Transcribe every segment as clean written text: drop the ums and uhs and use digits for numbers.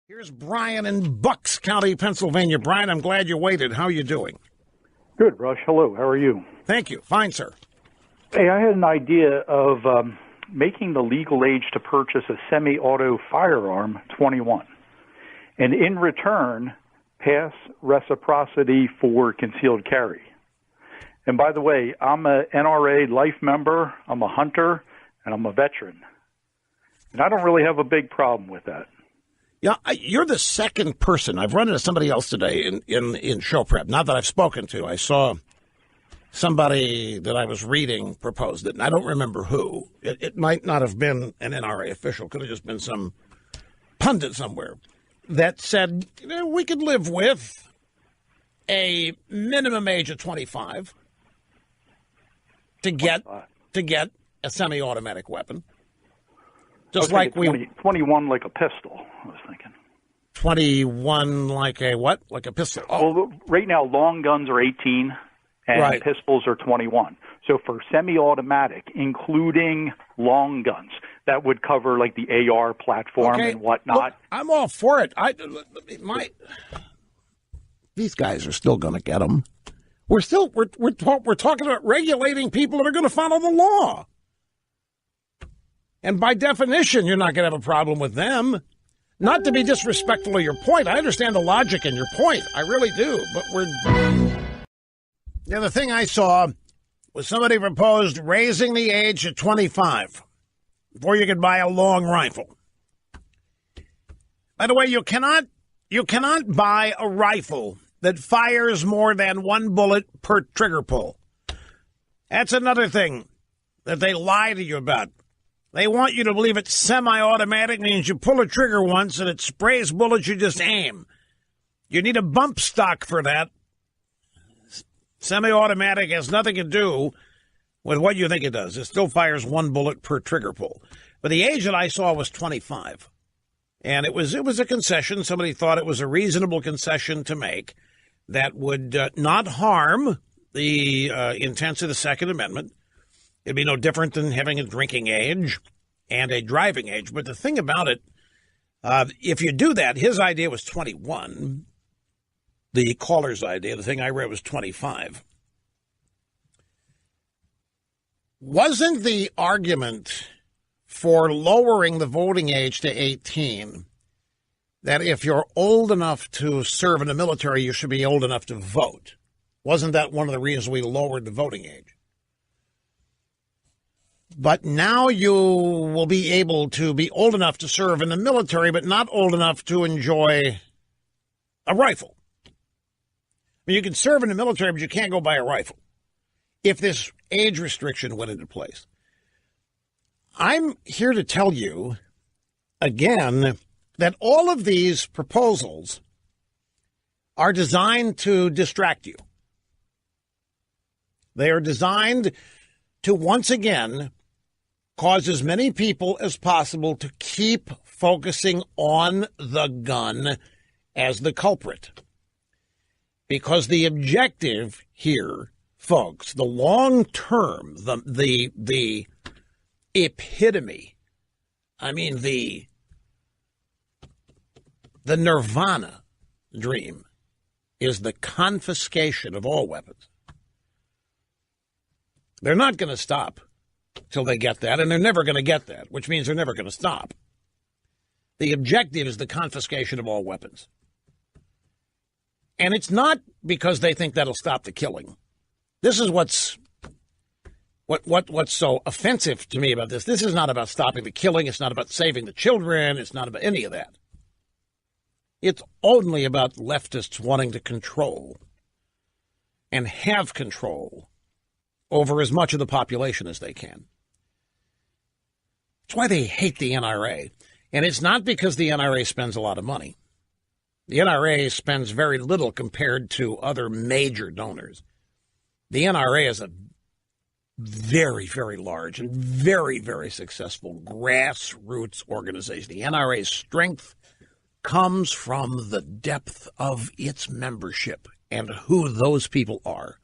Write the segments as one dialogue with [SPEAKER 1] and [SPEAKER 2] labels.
[SPEAKER 1] Here's Brian in Bucks County, Pennsylvania. Brian, I'm glad you waited. How are you doing?
[SPEAKER 2] Good, Rush. Hello. How are you?
[SPEAKER 1] Thank you. Fine, sir.
[SPEAKER 2] Hey, I had an idea of making the legal age to purchase a semi-auto firearm 21, and in return, pass reciprocity for concealed carry. And by the way, I'm a NRA life member, I'm a hunter, and I'm a veteran. And I don't really have a big problem with that.
[SPEAKER 1] Yeah, you're the second person. I've run into somebody else today in show prep. Not that I've spoken to. I saw somebody that I was reading proposed it, and I don't remember who. It might not have been an NRA official. Could have just been some pundit somewhere that said, we could live with a minimum age of 25 to get a semi-automatic weapon. Just like
[SPEAKER 2] 21 like a pistol, I was thinking.
[SPEAKER 1] 21 like a what? Like a pistol?
[SPEAKER 2] Oh. Well, right now, long guns are 18 and
[SPEAKER 1] right.
[SPEAKER 2] Pistols are 21. So for semi-automatic, including long guns, that would cover like the AR platform and whatnot.
[SPEAKER 1] Look, I'm all for it. These guys are still going to get them. We're talking about regulating people that are going to follow the law. And by definition, you're not going to have a problem with them. Not to be disrespectful of your point. I understand the logic in your point. I really do. But the other thing I saw was somebody proposed raising the age to 25 before you could buy a long rifle. By the way, you cannot buy a rifle that fires more than one bullet per trigger pull. That's another thing that they lie to you about. They want you to believe it's semi-automatic, means you pull a trigger once and it sprays bullets, you just aim. You need a bump stock for that. Semi-automatic has nothing to do with what you think it does. It still fires one bullet per trigger pull. But the age that I saw was 25. And it was a concession. Somebody thought it was a reasonable concession to make that would not harm the intents of the Second Amendment. It'd be no different than having a drinking age and a driving age. But the thing about it, if you do that, his idea was 21. The caller's idea, the thing I read, was 25. Wasn't the argument for lowering the voting age to 18 that if you're old enough to serve in the military, you should be old enough to vote? Wasn't that one of the reasons we lowered the voting age? But now you will be able to be old enough to serve in the military, but not old enough to enjoy a rifle. I mean, you can serve in the military, but you can't go buy a rifle if this age restriction went into place. I'm here to tell you, again, that all of these proposals are designed to distract you. They are designed to, once again, cause as many people as possible to keep focusing on the gun as the culprit. Because the objective here, folks, the long term, the epitome, I mean the nirvana dream is the confiscation of all weapons. They're not going to stop till they get that, and they're never going to get that, which means they're never going to stop. The objective is the confiscation of all weapons. And it's not because they think that'll stop the killing. This is what's so offensive to me about this. This is not about stopping the killing. It's not about saving the children. It's not about any of that. It's only about leftists wanting to control and have control over as much of the population as they can. That's why they hate the NRA. And it's not because the NRA spends a lot of money. The NRA spends very little compared to other major donors. The NRA is a very, very large and very, very successful grassroots organization. The NRA's strength comes from the depth of its membership and who those people are.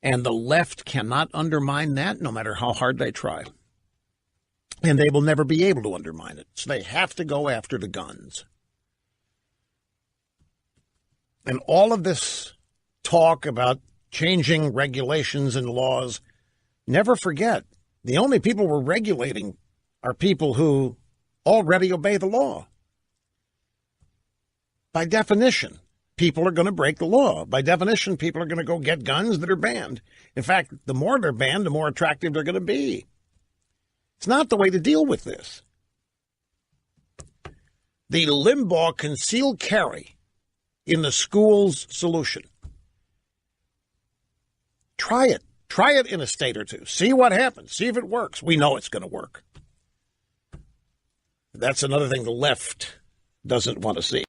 [SPEAKER 1] And the left cannot undermine that, no matter how hard they try. And they will never be able to undermine it. So they have to go after the guns. And all of this talk about changing regulations and laws, never forget, the only people we're regulating are people who already obey the law. By definition, people are going to break the law. By definition, people are going to go get guns that are banned. In fact, the more they're banned, the more attractive they're going to be. It's not the way to deal with this. The Limbaugh concealed carry in the schools solution. Try it. Try it in a state or two. See what happens. See if it works. We know it's going to work. That's another thing the left doesn't want to see.